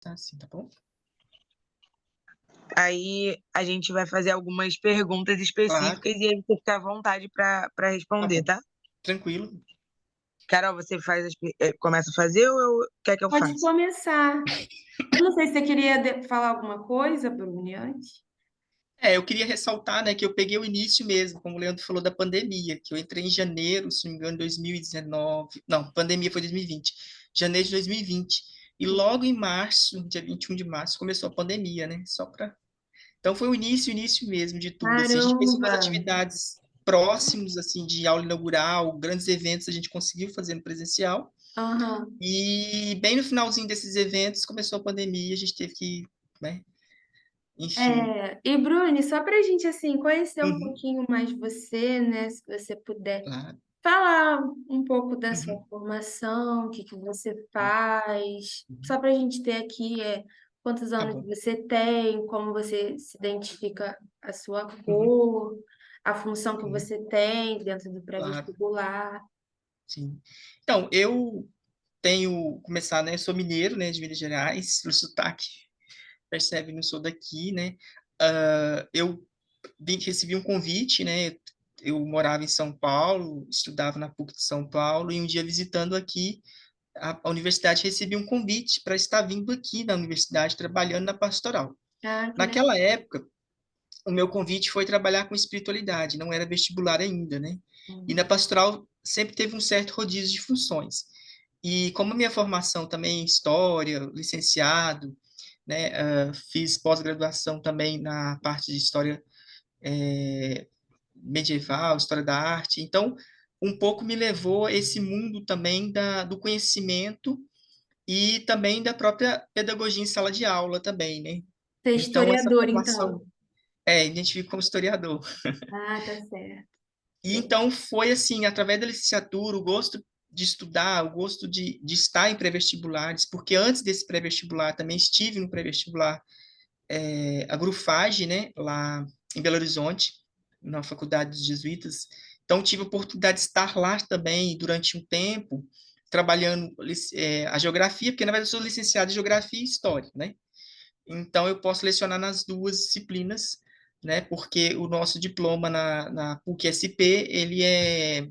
tá assim, tá bom? Aí a gente vai fazer algumas perguntas Claro, específicas e aí você fica à vontade para tá responder, bom. tá? Tranquilo. Carol, você começa a fazer ou quer que eu Pode faça? começar. Eu não sei se você queria falar alguma coisa, Bruni, antes. Eu queria ressaltar, né, que eu peguei o início mesmo, como o Leandro falou, da pandemia, que eu entrei em janeiro, se não me engano, 2019. Não, pandemia foi 2020. Janeiro de 2020. E logo em março, dia 21 de março, começou a pandemia, né? Só para. Então foi o início mesmo de tudo, assim. A gente fez umas Caramba! atividades próximos, assim, de aula inaugural, grandes eventos a gente conseguiu fazer no presencial. Aham. E bem no finalzinho desses eventos começou a pandemia, a gente teve que, né? Enfim. E Bruni, só para a gente assim conhecer um Uhum, pouquinho mais você, né? Se você puder claro. falar um pouco da sua Uhum, formação, o que que você sim, faz, uhum. só para a gente ter aqui quantos Tá anos bom. você tem, como você se identifica a sua Uhum, cor, a função que uhum, você tem dentro do claro, pré-vestibular. sim. Então, eu tenho começar, né? Eu sou mineiro, né, de Minas Gerais, o sotaque percebe, não sou daqui, né? Eu recebi um convite, né? Eu morava em São Paulo, estudava na PUC de São Paulo, e um dia visitando aqui a universidade, recebi um convite para estar vindo aqui na universidade, trabalhando na pastoral. Ah, que legal. Naquela época, o meu convite foi trabalhar com espiritualidade, não era vestibular ainda, né? E na pastoral sempre teve um certo rodízio de funções. E como a minha formação também em história, licenciado, né, fiz pós-graduação também na parte de história medieval, história da arte, então um pouco me levou a esse mundo também do conhecimento e também da própria pedagogia em sala de aula também, né? Você é Então essa historiador, formação então. identifico como historiador. Ah, tá certo. E então foi assim, através da licenciatura, o gosto de estudar, o gosto de estar em pré-vestibulares, porque antes desse pré-vestibular também estive no pré-vestibular, a Grufage, né, lá em Belo Horizonte, na Faculdade dos Jesuítas. Então tive a oportunidade de estar lá também durante um tempo, trabalhando a geografia, porque na verdade eu sou licenciado em geografia e história, né? Então, eu posso lecionar nas duas disciplinas, né? Porque o nosso diploma na PUC-SP, ele é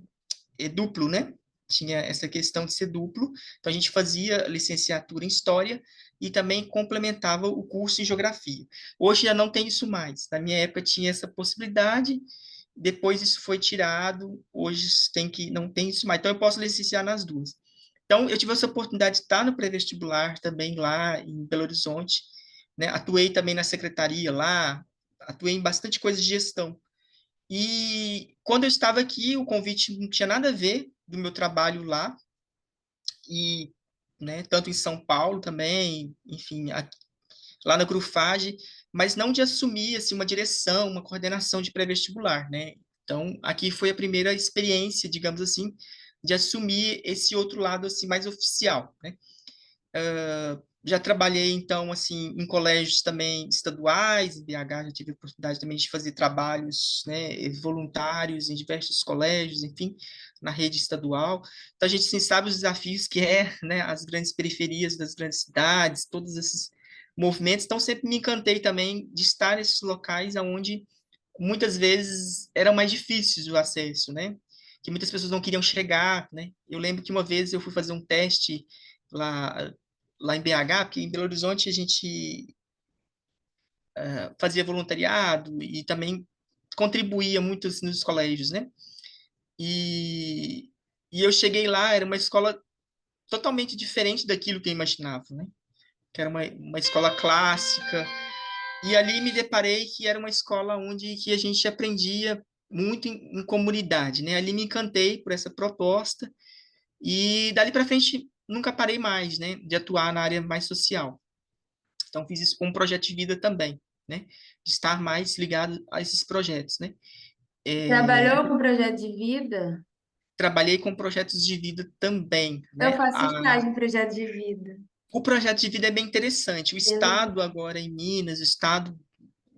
duplo, né? Tinha essa questão de ser duplo. Então, a gente fazia licenciatura em História e também complementava o curso em Geografia. Hoje já não tem isso mais. Na minha época tinha essa possibilidade, depois isso foi tirado, hoje não tem isso mais. Então, eu posso licenciar nas duas. Então, eu tive essa oportunidade de estar no pré-vestibular também lá em Belo Horizonte, né? Atuei também na secretaria lá, atuei em bastante coisa de gestão. E quando eu estava aqui, o convite não tinha nada a ver do meu trabalho lá, e, né, tanto em São Paulo também, enfim, lá na Grufage, mas não de assumir assim, uma direção, uma coordenação de pré-vestibular, né? Então, aqui foi a primeira experiência, digamos assim, de assumir esse outro lado assim mais oficial, né? Já trabalhei, então, assim, em colégios também estaduais, em BH, já tive a oportunidade também de fazer trabalhos, né, voluntários em diversos colégios, enfim, na rede estadual. Então, a gente, sim, sabe os desafios que né, as grandes periferias das grandes cidades, todos esses movimentos. Então, sempre me encantei também de estar nesses locais onde, muitas vezes, era mais difícil o acesso, né? Que muitas pessoas não queriam chegar, né? Eu lembro que uma vez eu fui fazer um teste lá em BH, porque em Belo Horizonte a gente fazia voluntariado e também contribuía muito assim, nos colégios, né? E, e eu cheguei lá, era uma escola totalmente diferente daquilo que eu imaginava, né? Que era uma escola clássica, e ali me deparei que era uma escola onde que a gente aprendia muito em comunidade, né? Ali me encantei por essa proposta, e dali para frente nunca parei mais, né? De atuar na área mais social. Então, fiz isso com um projeto de vida também, né? De estar mais ligado a esses projetos, né? É, Trabalhou com projeto de vida? trabalhei com projetos de vida também, Eu né? faço estágio em projeto de vida. O projeto de vida é bem interessante. O Eu- Estado agora em Minas, o Estado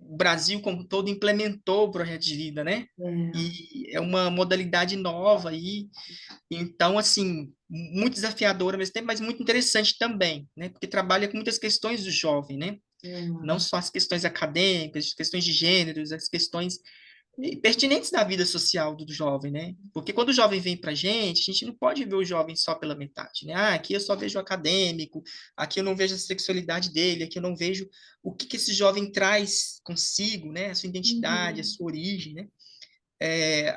o Brasil como um todo implementou o projeto de vida, né? É. E é uma modalidade nova aí, então, assim, muito desafiadora ao mesmo tempo, mas muito interessante também, né? Porque trabalha com muitas questões do jovem, né? Não só as questões acadêmicas, as questões de gêneros, as questões pertinentes da vida social do jovem, né? Porque quando o jovem vem para a gente não pode ver o jovem só pela metade, né? Ah, aqui eu só vejo o acadêmico, aqui eu não vejo a sexualidade dele, aqui eu não vejo o que esse jovem traz consigo, né? A sua identidade, a Uhum. sua origem, né?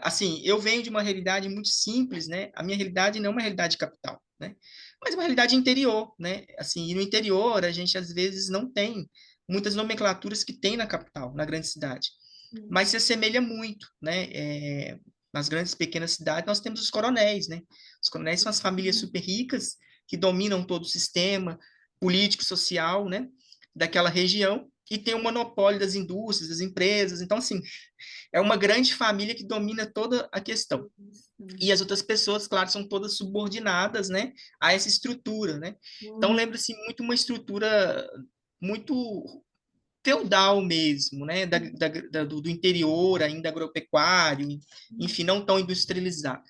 Assim, eu venho de uma realidade muito simples, né? A minha realidade não é uma realidade capital, né? Mas uma realidade interior, né? Assim, e no interior a gente às vezes não tem muitas nomenclaturas que tem na capital, na grande cidade, mas se assemelha muito, né? Nas grandes e pequenas cidades nós temos os coronéis, né? Os coronéis são as famílias super ricas que dominam todo o sistema político, social, né? Daquela região e tem o monopólio das indústrias, das empresas. Então, assim, é uma grande família que domina toda a questão. E as outras pessoas, claro, são todas subordinadas, né, a essa estrutura, né? Então, Uhum. lembra-se muito uma estrutura muito feudal mesmo, né, do interior, ainda agropecuário, enfim, não tão industrializado.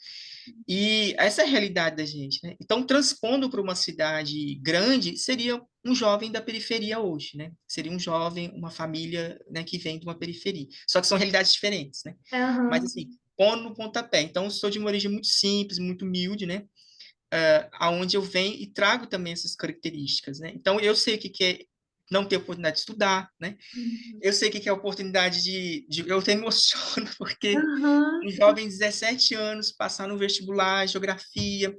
E essa é a realidade da gente, né? Então, transpondo para uma cidade grande, seria um jovem da periferia hoje, né? Seria um jovem, uma família, né, que vem de uma periferia. Só que são realidades diferentes, né? Mas, Aham. assim, pondo no pontapé. Então, eu sou de uma origem muito simples, muito humilde, né? Aonde eu venho e trago também essas características, né? Então, eu sei o que que é não ter oportunidade de estudar, né? Uhum. Eu sei o que que é a oportunidade eu até me emociono, porque Aham. um jovem de 17 anos passar no vestibular, geografia,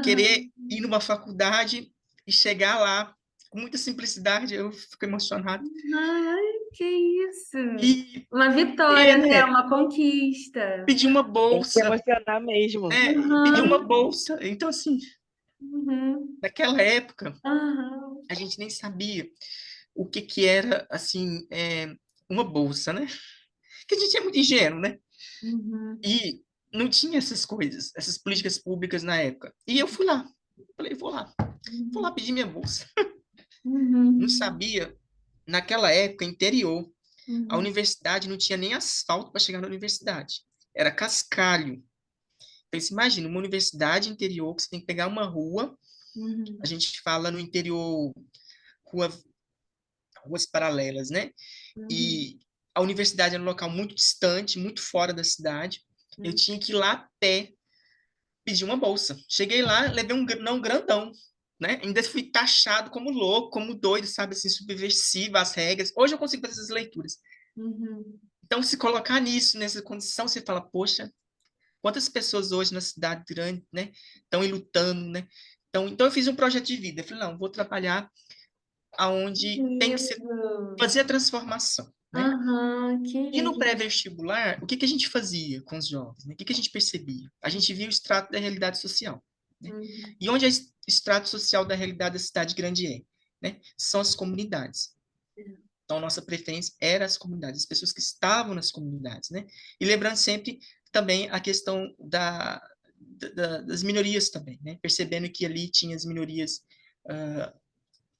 querer Aham. ir numa faculdade e chegar lá com muita simplicidade, eu fico emocionado. Ai, que isso! E Uma vitória, ter, né? né, Uma conquista. pedir uma Tem que se bolsa, emocionar mesmo. né, pedir uma Aham. bolsa. Então, assim, Uhum. naquela época, Aham. a gente nem sabia o que que era, assim, uma bolsa, né? Porque a gente é muito ingênuo, né? Uhum. E não tinha essas coisas, essas políticas públicas na época. E eu fui lá. Falei, vou lá Uhum. pedir minha bolsa. Não Uhum. sabia, naquela época, interior, a Uhum. universidade não tinha nem asfalto para chegar na universidade. Era cascalho. Então, você imagina, uma universidade interior, que você tem que pegar uma rua, a Uhum. gente fala no interior, rua, ruas paralelas, né? Uhum. E a universidade era um local muito distante, muito fora da cidade. Eu Uhum. tinha que ir lá a pé pedir uma bolsa. Cheguei lá, levei um não grandão, né? Ainda fui taxado como louco, como doido, sabe, assim, subversivo às regras. Hoje eu consigo fazer essas leituras. Uhum. Então, se colocar nisso, nessa condição, você fala, poxa, quantas pessoas hoje na cidade grande, né, estão lutando, né? Então eu fiz um projeto de vida. Eu falei, não, vou trabalhar aonde tem que ser, Lindo. fazer a transformação, né? Aham, que E no lindo. pré-vestibular, o que que a gente fazia com os jovens, né? O que que a gente percebia? A gente via o extrato da realidade social, né? Uhum. E onde é o extrato social da realidade da cidade grande é, né? São as comunidades. Então, nossa preferência era as comunidades, as pessoas que estavam nas comunidades, né? E lembrando sempre também a questão das minorias também, né? Percebendo que ali tinha as minorias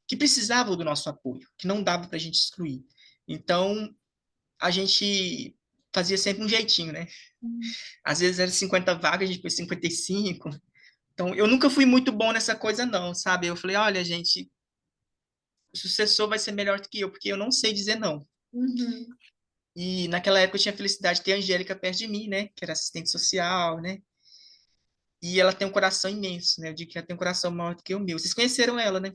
que precisavam do nosso apoio, que não dava para a gente excluir. Então, a gente fazia sempre um jeitinho, né? Uhum. Às vezes era 50 vagas, a gente pôs 55. Então, eu nunca fui muito bom nessa coisa, não, sabe? Eu falei, olha, gente, o sucessor vai ser melhor do que eu, porque eu não sei dizer não. Uhum. E naquela época eu tinha a felicidade de ter a Angélica perto de mim, né? Que era assistente social, né? E ela tem um coração imenso, né? Eu digo que ela tem um coração maior do que o meu. Vocês conheceram ela, né?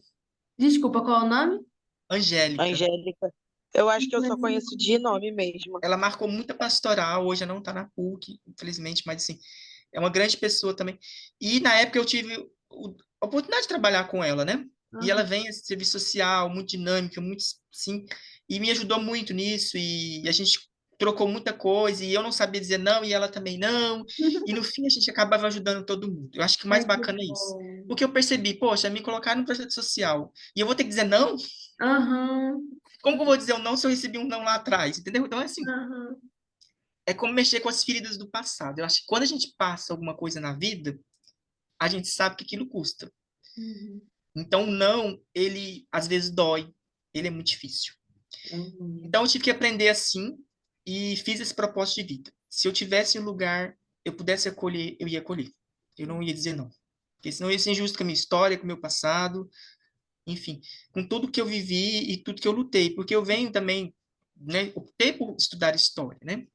Desculpa, qual é o nome? Angélica. Angélica. Eu acho que eu só Mas conheço de nome mesmo. Ela marcou muita pastoral, hoje ela não está na PUC, infelizmente, mas assim, é uma grande pessoa também. E na época eu tive a oportunidade de trabalhar com ela, né? E ela aham. vem esse serviço social, muito dinâmica, muito sim, e me ajudou muito nisso. E a gente trocou muita coisa, e eu não sabia dizer não, e ela também não. E no fim a gente acabava ajudando todo mundo. Eu acho que o mais Ai, que bacana é isso. bom. Porque eu percebi, poxa, me colocaram no projeto social, e eu vou ter que dizer não? Aham, Como que eu vou dizer um não se eu recebi um não lá atrás? Entendeu? Então, é assim, aham. é como mexer com as feridas do passado. Eu acho que quando a gente passa alguma coisa na vida, a gente sabe que aquilo custa. Uhum. Então, o não, ele às vezes dói, ele é muito difícil. Uhum. Então, eu tive que aprender assim e fiz esse propósito de vida. Se eu tivesse um lugar, eu pudesse acolher, eu ia acolher. Eu não ia dizer não. Porque senão eu ia ser injusto com a minha história, com o meu passado, enfim, com tudo que eu vivi e tudo que eu lutei. Porque eu venho também, né, optei por estudar história, né?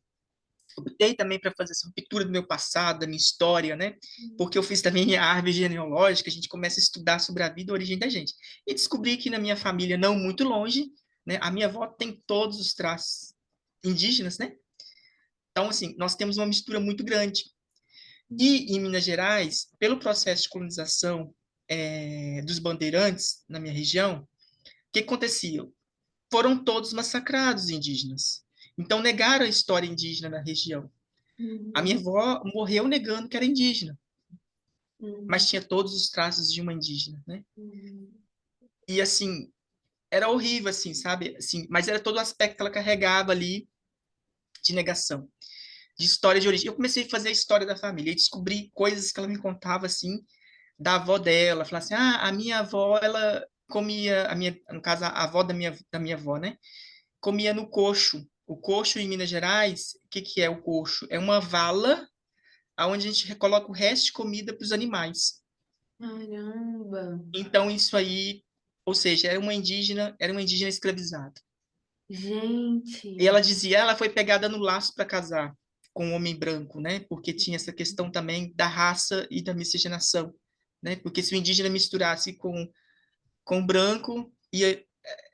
Optei também para fazer essa ruptura do meu passado, da minha história, né? Porque eu fiz também a árvore genealógica, a gente começa a estudar sobre a vida e a origem da gente. E descobri que na minha família, não muito longe, né, a minha avó tem todos os traços indígenas, né? Então, assim, nós temos uma mistura muito grande. E em Minas Gerais, pelo processo de colonização dos bandeirantes na minha região, o que acontecia? Foram todos massacrados indígenas. Então, negaram a história indígena na região. A minha Uhum. avó morreu negando que era indígena, mas Uhum. tinha todos os traços de uma indígena, né? Uhum. E assim, era horrível assim, sabe? Assim, mas era todo o aspecto que ela carregava ali de negação, de história de origem. Eu comecei a fazer a história da família e descobri coisas que ela me contava assim da avó dela, falava assim: "Ah, a minha avó, ela comia a minha, no caso a avó da minha avó, né? Comia no coxo. O coxo em Minas Gerais, o que que é o coxo? É uma vala aonde a gente coloca o resto de comida para os animais. Caramba. Então isso aí, ou seja, era uma indígena escravizada. E Gente. ela dizia, ela foi pegada no laço para casar com um homem branco, né? Porque tinha essa questão também da raça e da miscigenação, né? Porque se o indígena misturasse com o branco, ia,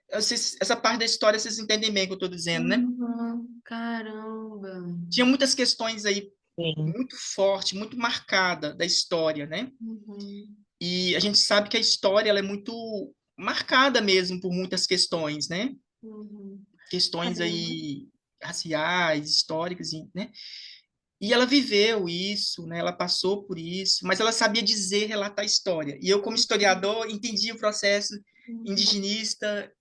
essa parte da história vocês entendem bem o que eu estou dizendo, né? Uhum. Caramba. Tinha muitas questões aí Sim. muito forte, muito marcada da história, né? Uhum. E a gente sabe que a história ela é muito marcada mesmo por muitas questões, né? Uhum. Questões Caramba. aí raciais, históricas, né? E ela viveu isso, né? Ela passou por isso, mas ela sabia dizer, relatar a história. E eu, como historiador, entendi o processo Uhum. indigenista,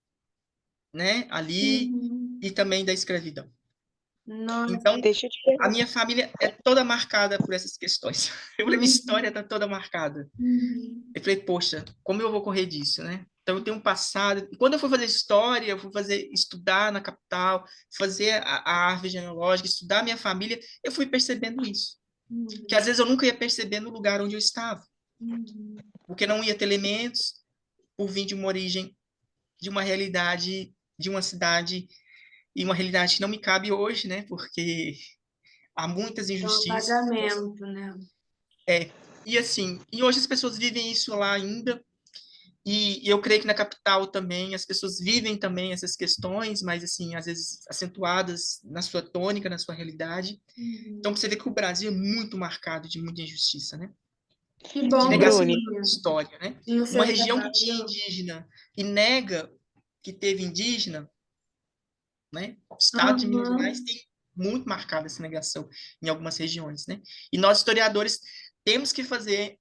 né? Ali Uhum. e também da escravidão. Nossa. Então, Deixa eu te a perguntar. minha família é toda marcada por essas questões. Eu, a minha história Uhum. está toda marcada. Uhum. Eu falei, poxa, como eu vou correr disso, né? Então eu tenho um passado. Quando eu fui fazer história, eu fui estudar na capital, fazer a árvore genealógica, estudar a minha família, eu fui percebendo isso. Que às Uhum. vezes eu nunca ia perceber no lugar onde eu estava, Uhum. porque não ia ter elementos por vir de uma origem, de uma realidade, de uma cidade e uma realidade que não me cabe hoje, né? Porque há muitas É um injustiças. apagamento, né? E assim, e hoje as pessoas vivem isso lá ainda. E eu creio que na capital também as pessoas vivem também essas questões, mas assim, às vezes acentuadas na sua tônica, na sua realidade. Então Uhum. você vê que o Brasil é muito marcado de muita injustiça, né? Que De bom negação Bruni, da que história, né? no Uma seu região que tinha trabalho. indígena e nega que teve indígena, né? O estado de Minas Gerais Uhum. tem muito marcada essa negação em algumas regiões, né? E nós historiadores temos que fazer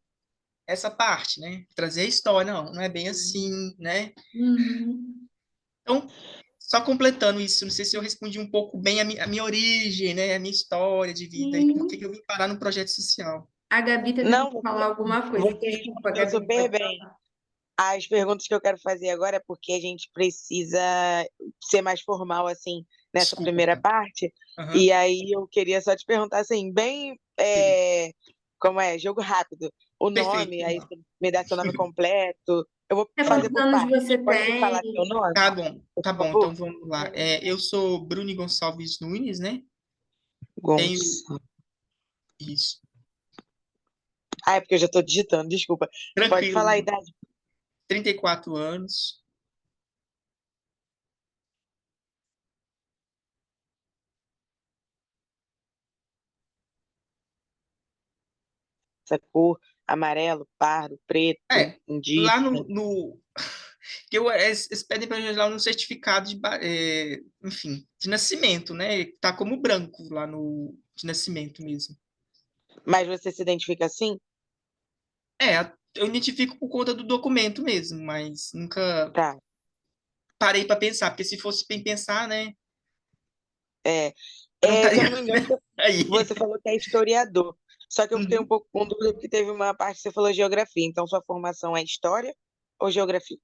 essa parte, né? Trazer a história, não é bem assim, né? Uhum. Então, só completando isso, não sei se eu respondi um pouco bem a minha origem, né? A minha história de vida e por que Sim. que eu vim parar no projeto social. A Gabi teve não, que falar alguma coisa. você Desculpa, respondeu Gabi, super pode bem. falar. As perguntas que eu quero fazer agora é porque a gente precisa ser mais formal, assim, nessa Desculpa, primeira tá? parte. Aham, E aí eu queria só te perguntar, assim, bem, beleza. como é, jogo rápido, o Perfeito, nome, vamos aí lá. você me dá seu nome completo. Eu vou É, Tá fazer quantos bom. por anos parte. você Pode me falar seu tem? nome, por Tá bom, favor? então vamos lá. É, Eu sou Bruni Gonçalves Nunes, né? Tenho Gonçalo. isso. Ah, é porque eu já estou digitando, desculpa. Pode Tranquilo, falar a não. idade. 34 anos. Essa cor, amarelo, pardo, preto, É, lá indígena. no que eles pedem para gente lá no certificado enfim, de nascimento, né? Tá como branco lá no de nascimento mesmo. Mas você se identifica assim? Eu identifico por conta do documento mesmo, mas nunca Tá. parei para pensar, porque se fosse bem pensar, né, É, eu não se estaria eu não me engano, aí. você falou que é historiador. Só que eu fiquei um Uhum. pouco com dúvida porque teve uma parte que você falou geografia. Então, sua formação é história ou geografia?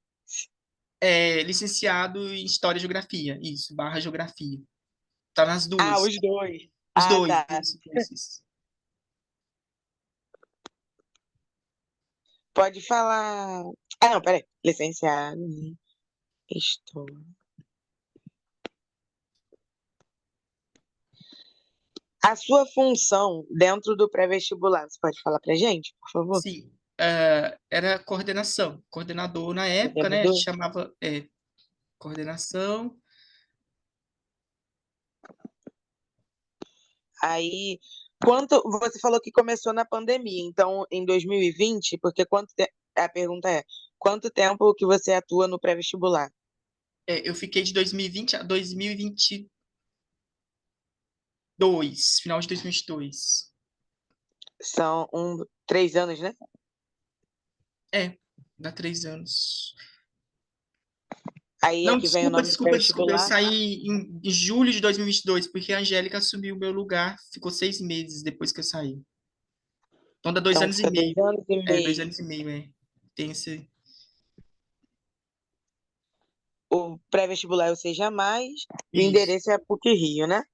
É licenciado em História e Geografia, isso, barra Geografia. Tá nas Ah, duas. os dois. Os Ah, dois, tá. isso. Pode falar. Ah, não, peraí. Licenciado em História. A sua função dentro do pré-vestibular, você pode falar pra gente, por favor? Sim, era coordenação, coordenador na época, né? A gente Coordenador? chamava coordenação. Aí, quanto você falou que começou na pandemia, então em 2020, porque a pergunta é, quanto tempo que você atua no pré-vestibular? Eu fiquei de 2020 a 2022, final de 2022. São 3 anos, né? Dá 3 anos. Aí Não, aqui vem o nome do desculpa. Eu pré-vestibular. saí em julho de 2022, porque a Angélica assumiu o meu lugar, ficou 6 meses depois que eu saí. Então dá dois Então anos e fica dois meio. anos e Dois meio. anos e meio, Tem esse. O pré-vestibular é o Seja Mais, e o Isso, endereço é a PUC-Rio, né?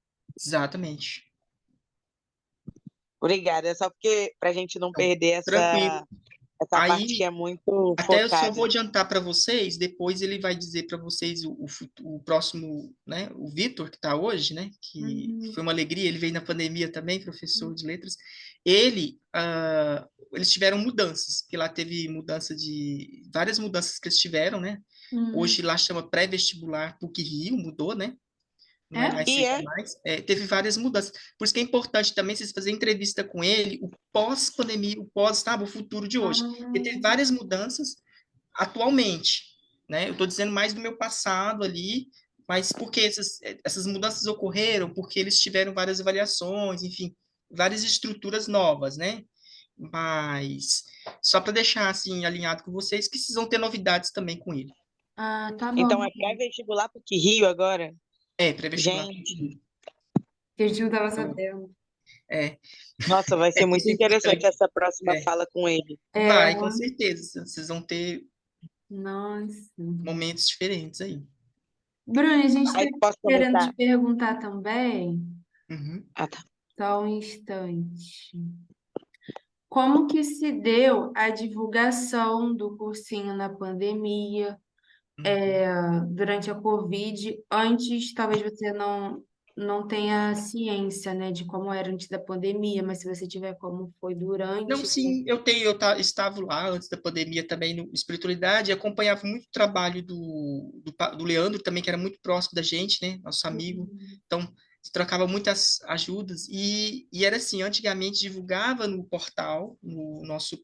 exatamente. Obrigada. É só porque para a gente não Então, perder tranquilo. essa parte que Aí, é muito até eu só vou focada. adiantar para vocês, depois ele vai dizer para vocês o próximo, né? O Vitor, que está hoje, né? Que Uhum. foi uma alegria, ele veio na pandemia também, professor de letras. Eles tiveram mudanças, porque lá teve várias mudanças que eles tiveram, né? Uhum. Hoje lá chama pré-vestibular PUC-Rio, mudou, né? Não é É? mais E seja é, mais. Teve várias mudanças. Por isso que é importante também vocês fazerem entrevista com ele, o pós-pandemia, o pós, sabe, o futuro de hoje. Porque teve Ah, várias mudanças atualmente, né? Eu estou dizendo mais do meu passado ali, mas porque essas mudanças ocorreram, porque eles tiveram várias avaliações, enfim, várias estruturas novas, né? Mas só para deixar assim alinhado com vocês que vocês vão ter novidades também com ele. tá então bom. é pré-vestibular PUC-Rio agora? Pré-vestibular. Gente, Que a gente não estava Então, sabendo. é, nossa, vai ser muito isso é interessante importante. essa próxima É, fala com ele. É, vai, com certeza. Vocês vão ter nossa. momentos diferentes aí. Bruno, a gente está Aí posso querendo te começar? perguntar também, Uhum, Ah, tá. só um instante. Como que se deu a divulgação do cursinho na pandemia, uhum. durante a Covid? Antes, talvez você não tenha ciência, né, de como era antes da pandemia, mas se você tiver como foi Não, durante, sim, estava lá antes da pandemia também no Espiritualidade e acompanhava muito o trabalho do Leandro também, que era muito próximo da gente, né? Nosso amigo. Então, se trocava muitas ajudas e era assim, antigamente divulgava no portal, no nosso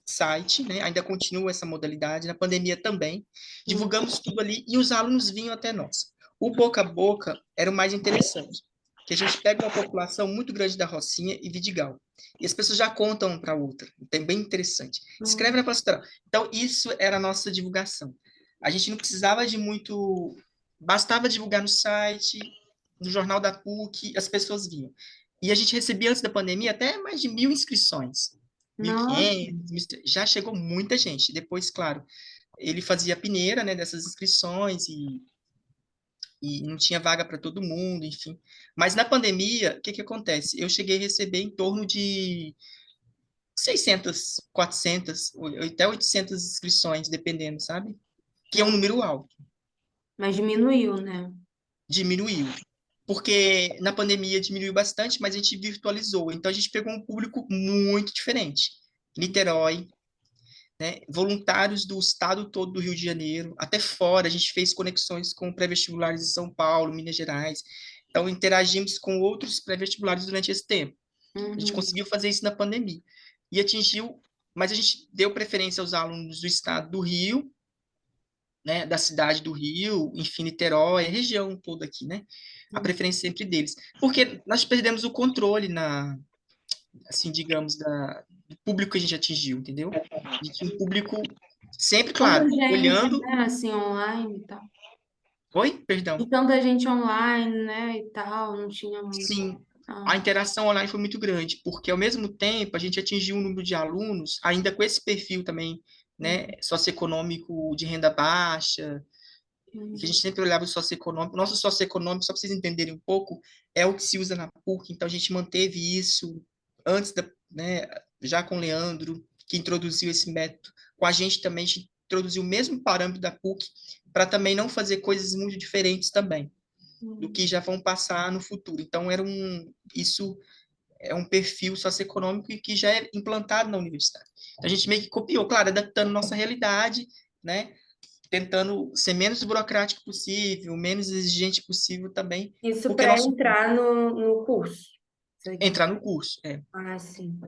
site, né? Ainda continua essa modalidade, na pandemia também. Divulgamos tudo ali e os alunos vinham até nós. O boca a boca era o mais interessante, que a gente pega uma população muito grande da Rocinha e Vidigal. E as pessoas já contam um para outra. Então, é bem interessante. Escreve na pastoral. Então, isso era a nossa divulgação. A gente não precisava de muito. Bastava divulgar no site, no jornal da PUC, as pessoas vinham. E a gente recebia antes da pandemia até mais de 1.000 inscrições. nossa, 1.500, já chegou muita gente. Depois, claro, ele fazia a peneira, né, dessas inscrições e não tinha vaga para todo mundo, enfim. Mas na pandemia, o que que acontece? Eu cheguei a receber em torno de 600, 400, ou até 800 inscrições, dependendo, sabe? Que é um número alto. mas diminuiu, né? Diminuiu. Porque na pandemia diminuiu bastante, mas a gente virtualizou. Então a gente pegou um público muito diferente. Niterói, né? Voluntários do estado todo do Rio de Janeiro, até fora. A gente fez conexões com pré-vestibulares de São Paulo, Minas Gerais. Então interagimos com outros pré-vestibulares durante esse tempo. A gente Uhum. conseguiu fazer isso na pandemia. E atingiu, mas a gente deu preferência aos alunos do estado do Rio, né, da cidade do Rio, enfim, Niterói, a região toda aqui, né? A preferência sempre deles. Porque nós perdemos o controle assim, digamos, do público que a gente atingiu, entendeu? A gente tinha um público sempre, Tanta claro, gente, olhando. né, assim, online e tal. Oi? E Perdão. tanta gente online, né, e tal, não tinha muito. Sim, Ah, a interação online foi muito grande, porque ao mesmo tempo a gente atingiu um número de alunos, ainda com esse perfil também, né, socioeconômico de renda baixa, que a gente Uhum. sempre olhava o socioeconômico. Nosso socioeconômico, só para vocês entenderem um pouco, é o que se usa na PUC, então a gente manteve isso antes da, né, já com o Leandro, que introduziu esse método. Com a gente introduziu o mesmo parâmetro da PUC, para também não fazer coisas muito diferentes também, do Uhum. que já vão passar no futuro. Então, isso é um perfil socioeconômico que já é implantado na universidade. Então, a gente meio que copiou, claro, adaptando nossa realidade, né? Tentando ser menos burocrático possível, menos exigente possível também, Isso porque para nosso entrar no curso. Você quer... entrar no curso, é. Ah, sim.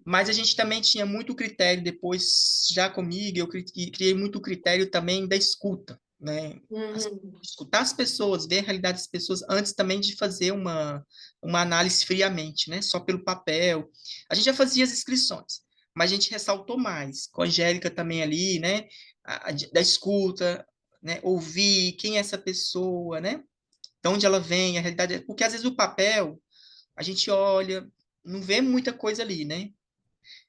Mas a gente também tinha muito critério depois, já comigo, eu criei muito critério também da escuta, né? Uhum. Escutar as pessoas, ver a realidade das pessoas antes também de fazer uma análise friamente, né? Só pelo papel. A gente já fazia as inscrições, mas a gente ressaltou mais, com a Angélica também ali, né? Da escuta, né? Ouvir quem é essa pessoa, né? De onde ela vem, a realidade. Porque às vezes o papel, a gente olha, não vê muita coisa ali, né?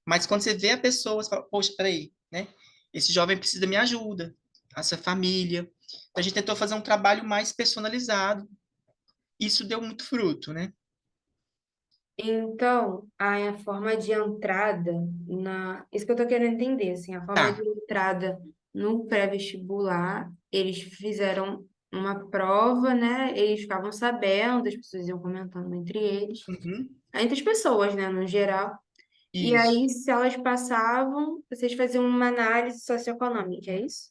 Mas quando você vê a pessoa, você fala, poxa, peraí, né? Esse jovem precisa da minha ajuda, essa família. Então, a gente tentou fazer um trabalho mais personalizado. Isso deu muito fruto, né? Então, a forma de entrada isso que eu tô querendo entender, assim, a forma de Tá. entrada no pré-vestibular, eles fizeram uma prova, né? Eles ficavam sabendo, as pessoas iam comentando Uhum. entre as pessoas, né, no geral. E Isso. aí, se elas passavam, vocês faziam uma análise socioeconômica, é isso?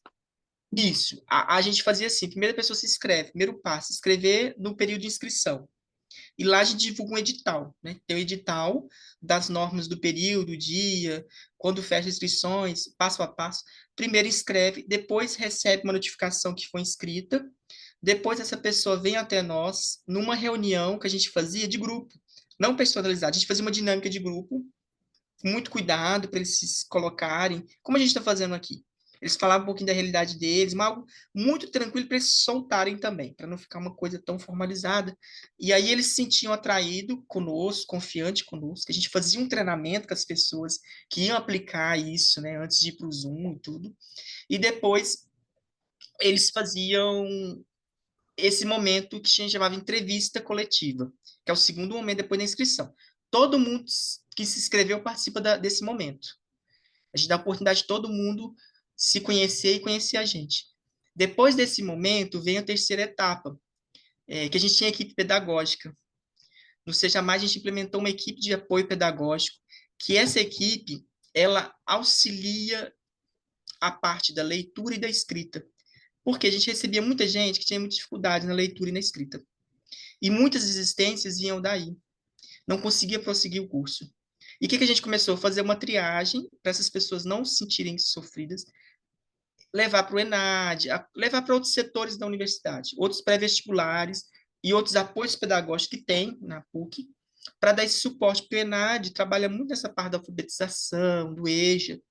Isso. A gente fazia assim, primeira pessoa se inscreve, primeiro passo, escrever no período de inscrição. E lá a gente divulga um edital, né? Tem o edital das normas do período, dia, quando fecha inscrições, passo a passo. Primeiro inscreve, depois recebe uma notificação que foi inscrita, depois essa pessoa vem até nós numa reunião que a gente fazia de grupo, não personalizada. A gente fazia uma dinâmica de grupo, com muito cuidado para eles se colocarem, como a gente está fazendo aqui. Eles falavam um pouquinho da realidade deles, mas algo muito tranquilo para eles se soltarem também, para não ficar uma coisa tão formalizada. E aí eles se sentiam atraídos conosco, confiantes conosco. A gente fazia um treinamento com as pessoas que iam aplicar isso, né, antes de ir para o Zoom e tudo. E depois eles faziam esse momento que a gente chamava entrevista coletiva, que é o segundo momento depois da inscrição. Todo mundo que se inscreveu participa desse momento. A gente dá a oportunidade de todo mundo se conhecer e conhecer a gente. Depois desse momento, vem a terceira etapa, que a gente tinha equipe pedagógica. No Seja Mais, a gente implementou uma equipe de apoio pedagógico, que essa equipe, ela auxilia a parte da leitura e da escrita. Porque a gente recebia muita gente que tinha muita dificuldade na leitura e na escrita. E muitas desistências vinham daí. Não conseguia prosseguir o curso. E o que a gente começou? A fazer uma triagem para essas pessoas não se sentirem sofridas, levar para o ENAD, levar para outros setores da universidade, outros pré-vestibulares e outros apoios pedagógicos que tem na PUC, para dar esse suporte, porque o ENAD trabalha muito nessa parte da alfabetização, do EJA,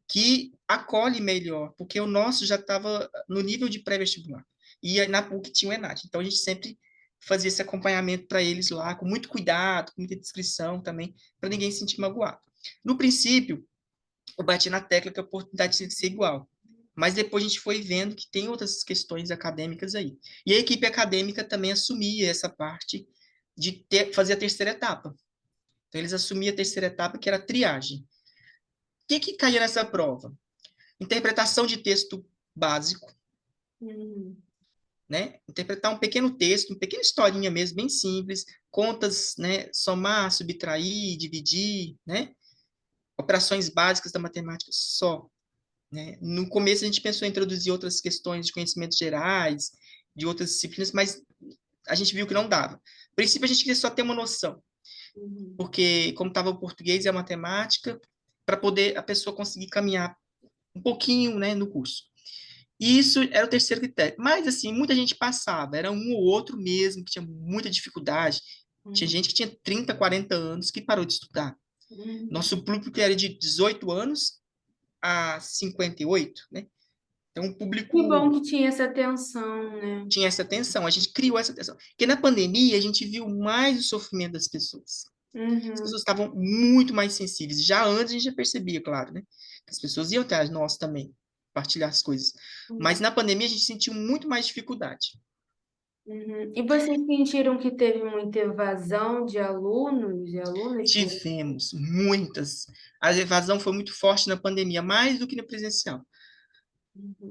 que acolhe melhor, porque o nosso já estava no nível de pré-vestibular. E na PUC tinha o ENAD. Então, a gente sempre fazia esse acompanhamento para eles lá, com muito cuidado, com muita descrição também, para ninguém se sentir magoado. No princípio, eu bati na tecla que a oportunidade tinha que ser igual. Mas depois a gente foi vendo que tem outras questões acadêmicas aí. E a equipe acadêmica também assumia essa parte de fazer a terceira etapa. Então, eles assumiam a terceira etapa, que era a triagem. O que caía nessa prova? Interpretação de texto básico, Uhum. né? Interpretar um pequeno texto, uma pequena historinha mesmo, bem simples, contas, né? Somar, subtrair, dividir, né? Operações básicas da matemática só. Né? No começo a gente pensou em introduzir outras questões de conhecimentos gerais, de outras disciplinas, mas a gente viu que não dava. A princípio a gente queria só ter uma noção, Uhum. porque como estava o português e a matemática, para poder a pessoa conseguir caminhar um pouquinho, né, no curso. E isso era o terceiro critério. Mas, assim, muita gente passava, era um ou outro mesmo que tinha muita dificuldade. Tinha Uhum. gente que tinha 30, 40 anos que parou de estudar. Uhum. Nosso público era de 18 anos a 58, né? Então, o Que bom público que tinha essa atenção, né? tinha essa atenção, a gente criou essa atenção. Porque na pandemia a gente viu mais o sofrimento das pessoas. As Uhum. pessoas estavam muito mais sensíveis. Já antes a gente já percebia, claro, né? Que as pessoas iam atrás de nós também. compartilhar as coisas. Mas na pandemia a gente sentiu muito mais dificuldade. E vocês sentiram que teve muita evasão de alunos e alunas? Tivemos muitas. A evasão foi muito forte na pandemia, mais do que no presencial.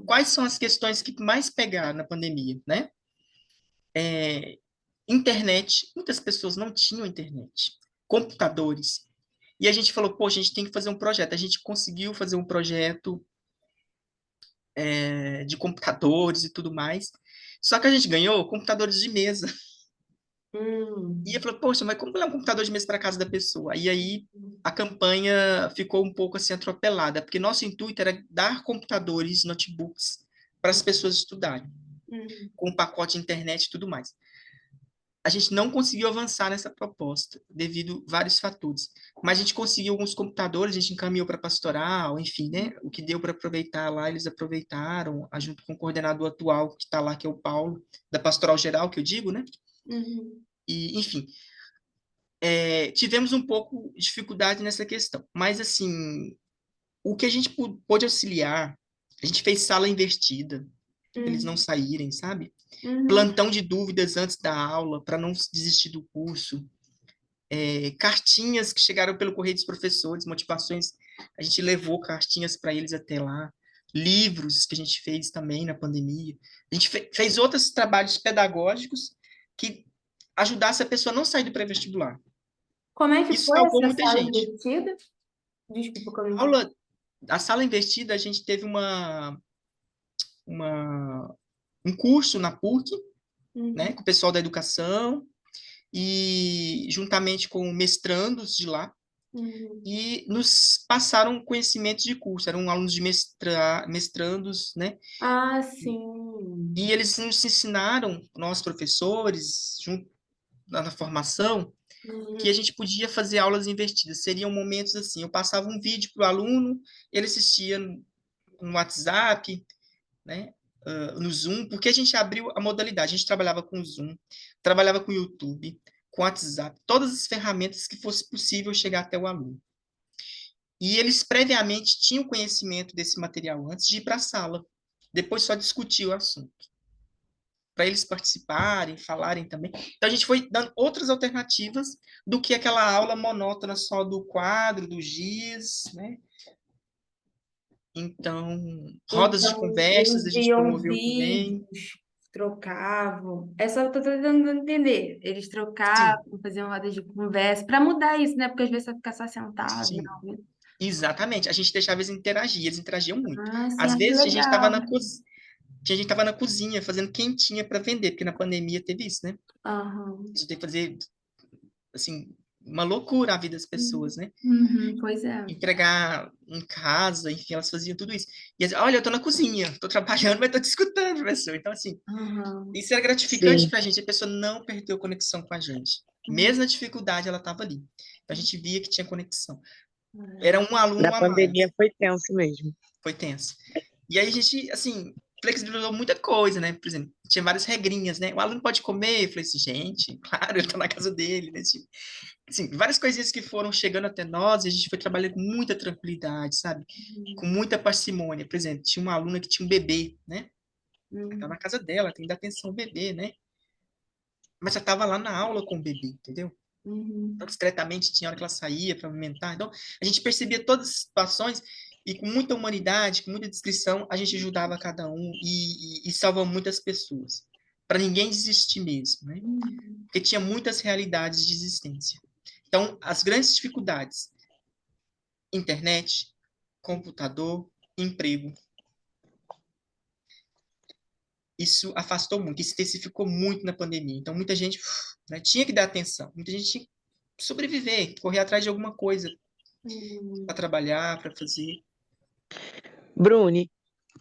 Quais são as questões que mais pegaram na pandemia, né? Internet, muitas pessoas não tinham internet. Computadores. E a gente falou, pô, a gente tem que fazer um projeto. A gente conseguiu fazer um projeto de computadores e tudo mais. Só que a gente ganhou computadores de mesa. E eu falei, poxa, mas como levar um computador de mesa para casa da pessoa? E aí a campanha ficou um pouco assim atropelada, porque nosso intuito era dar computadores, notebooks para as pessoas estudarem, com pacote de internet e tudo mais. A gente não conseguiu avançar nessa proposta, devido a vários fatores. Mas a gente conseguiu alguns computadores, a gente encaminhou para a pastoral, enfim, né? O que deu para aproveitar lá, eles aproveitaram, junto com o coordenador atual que está lá, que é o Paulo, da pastoral geral, que eu digo, né? E, enfim, tivemos um pouco de dificuldade nessa questão. Mas, assim, o que a gente pôde auxiliar, a gente fez sala invertida, para eles não saírem, sabe? Plantão de dúvidas antes da aula, para não desistir do curso. Cartinhas que chegaram pelo correio dos professores, motivações, a gente levou cartinhas para eles até lá. Livros que a gente fez também na pandemia. A gente fez outros trabalhos pedagógicos que ajudasse a pessoa a não sair do pré-vestibular. Como é que Isso foi salvou essa muita sala gente. invertida? Desculpa, que eu não entendi. Aula, a sala invertida, a gente teve um curso na PUC, né, com o pessoal da educação, e juntamente com mestrandos de lá, e nos passaram conhecimentos de curso, eram alunos de mestrandos, né, Ah, sim. e eles nos ensinaram, nós professores, junto na formação, que a gente podia fazer aulas invertidas. Seriam momentos assim, eu passava um vídeo para o aluno, ele assistia no WhatsApp, né, no Zoom, porque a gente abriu a modalidade, a gente trabalhava com o Zoom, trabalhava com o YouTube, com o WhatsApp, todas as ferramentas que fosse possível chegar até o aluno. E eles previamente tinham conhecimento desse material antes de ir para a sala, depois só discutir o assunto, para eles participarem, falarem também. Então a gente foi dando outras alternativas do que aquela aula monótona só do quadro, do giz, né? Então, rodas de Então, conversas a eles gente viam promoveu também. vídeos, trocavam. É só que eu tô tentando entender. Eles Sim, trocavam, faziam rodas de conversa, para mudar isso, né? Porque às vezes você fica só sentado, sim. não. Exatamente. A gente deixava eles interagiam muito. Ah, sim, Às acho vezes a gente estava legal. na cozinha fazendo quentinha para vender, porque na pandemia teve isso, né? Aham. A gente teve que fazer assim uma loucura a vida das pessoas, né? Pois é. Entregar em casa, enfim, elas faziam tudo isso. E elas, olha, eu tô na cozinha, tô trabalhando, mas tô te escutando, professor. Então, assim, Aham. isso era gratificante Sim. pra gente, a pessoa não perdeu conexão com a gente. Uhum. Mesmo na dificuldade, ela estava ali. Então, a gente via que tinha conexão. Era um Na aluno a pandemia mais. foi tenso mesmo. Foi tenso. E aí a gente, assim, flexibilizou muita coisa, né? Por exemplo, tinha várias regrinhas, né? O aluno pode comer? Eu falei assim, gente, claro, ele tá na casa dele, né? Tipo, assim, várias coisinhas que foram chegando até nós e a gente foi trabalhando com muita tranquilidade, sabe? Com muita parcimônia. Por exemplo, tinha uma aluna que tinha um bebê, né? Tá na casa dela, tem que dar atenção ao bebê, né? Mas já tava lá na aula com o bebê, entendeu? Então, discretamente tinha hora que ela saía para alimentar. Então, a gente percebia todas as situações e com muita humanidade, com muita descrição, a gente ajudava cada um e salvava muitas pessoas. Para ninguém desistir mesmo, né? Porque tinha muitas realidades de existência. Então, as grandes dificuldades: internet, computador, emprego. Isso afastou muito, isso intensificou muito na pandemia. Então, muita gente, né, tinha que dar atenção, muita gente tinha que sobreviver, correr atrás de alguma coisa para trabalhar, para fazer. Bruni,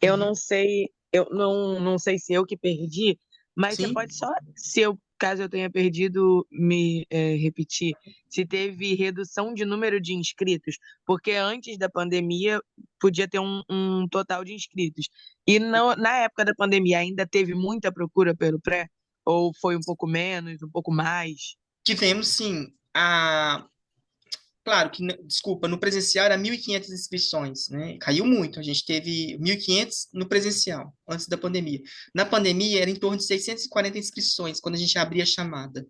eu Uhum. não sei, eu não sei se eu que perdi, mas você Sim, pode só, se eu, caso eu tenha perdido, me repetir, se teve redução de número de inscritos, porque antes da pandemia podia ter um total de inscritos. E na época da pandemia ainda teve muita procura pelo pré? Ou foi um pouco menos, um pouco mais? tivemos sim. Claro que, desculpa, no presencial era 1.500 inscrições, né? Caiu muito. A gente teve 1.500 no presencial, antes da pandemia. Na pandemia, era em torno de 640 inscrições, quando a gente abria a chamada.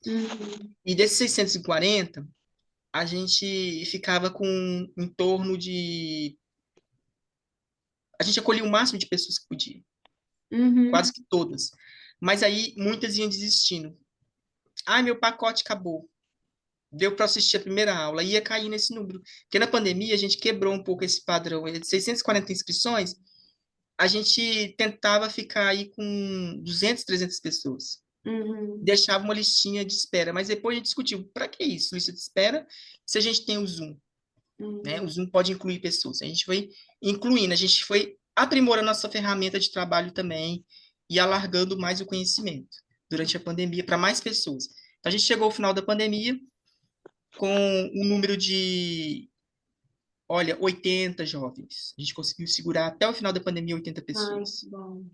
Uhum. E desses 640, a gente ficava com em torno de... A gente acolhia o máximo de pessoas que podia, quase Uhum. que todas. Mas aí, muitas iam desistindo. Ai, meu pacote acabou. Deu para assistir a primeira aula, ia cair nesse número. Porque na pandemia a gente quebrou um pouco esse padrão. De 640 inscrições, a gente tentava ficar aí com 200, 300 pessoas. Uhum. Deixava uma listinha de espera, mas depois a gente discutiu, para que isso, lista de espera, se a gente tem o Zoom, né? O Uhum. Zoom pode incluir pessoas. A gente foi incluindo, a gente foi aprimorando nossa ferramenta de trabalho também e alargando mais o conhecimento durante a pandemia para mais pessoas. Então, a gente chegou ao final da pandemia com um número de, olha, 80 jovens. A gente conseguiu segurar até o final da pandemia 80 Ai, que pessoas. bom.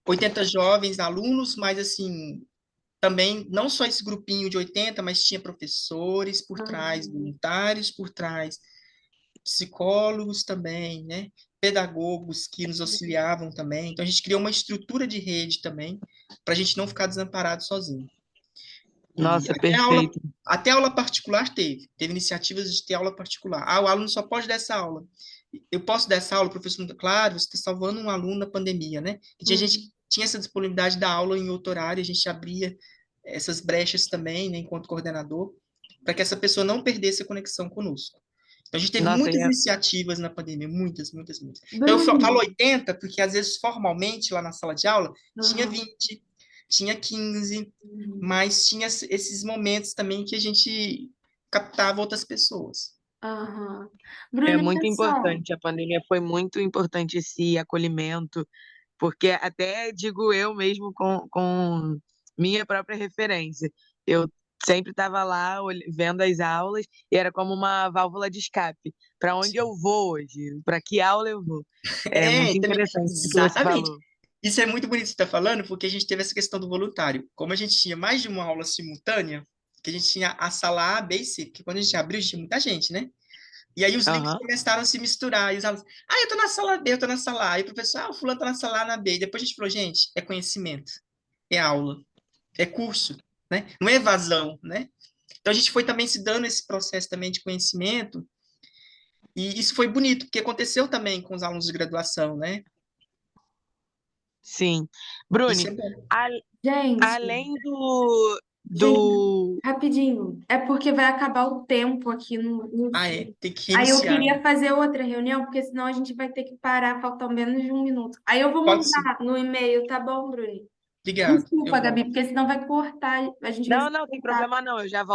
80 jovens, alunos, mas assim, também não só esse grupinho de 80, mas tinha professores por trás, Uhum. voluntários por trás, psicólogos também, né? Pedagogos que nos auxiliavam também. Então a gente criou uma estrutura de rede também, para a gente não ficar desamparado sozinho. E Nossa, perfeito. até aula particular teve iniciativas de ter aula particular. Ah, o aluno só pode dar essa aula. Eu posso dar essa aula, professor? Claro, você está salvando um aluno na pandemia, né? E tinha gente que Uhum. tinha essa disponibilidade da aula em outro horário, a gente abria essas brechas também, né, enquanto coordenador, para que essa pessoa não perdesse a conexão conosco. Então, a gente teve Nossa, muitas iniciativas na pandemia, muitas, muitas, muitas. Então, eu falo Bruno. 80, porque às vezes, formalmente, lá na sala de aula, tinha Uhum. 20, tinha 15, Uhum. mas tinha esses momentos também que a gente captava outras pessoas. Aham. é Bruno, olha muito só. importante. A pandemia foi muito importante esse acolhimento, porque até digo eu mesmo com minha própria referência. Eu sempre estava lá vendo as aulas e era como uma válvula de escape. Para onde eu vou hoje? Para que aula eu vou? É É, muito também, interessante isso que você exatamente. falou. Isso é muito bonito que você está falando, porque a gente teve essa questão do voluntário. Como a gente tinha mais de uma aula simultânea, que a gente tinha a sala A, B e C, porque quando a gente abriu, tinha muita gente, né? E aí os links Aham. começaram a se misturar, e os alunos, eu tô na sala B, eu tô na sala A, e o professor, o fulano tá na sala A, na B. E depois a gente falou, gente, é conhecimento, é aula, é curso, né? Não é evasão, né? Então a gente foi também se dando esse processo também de conhecimento, e isso foi bonito, porque aconteceu também com os alunos de graduação, né? Sim. Isso Bruni, é bom. a- Gente, além do, gente, do. rapidinho. É porque vai acabar o tempo aqui no Ah, Zoom. é, tem que Aí eu iniciar. queria fazer outra reunião, porque senão a gente vai ter que parar, faltam menos de um minuto. Aí eu vou Pode ser. mandar no e-mail, tá bom, Bruno? Obrigado. Eu Desculpa, Gabi, volto. porque senão vai cortar, a gente vai Não, se não, tem cortar. problema não. Eu já volto.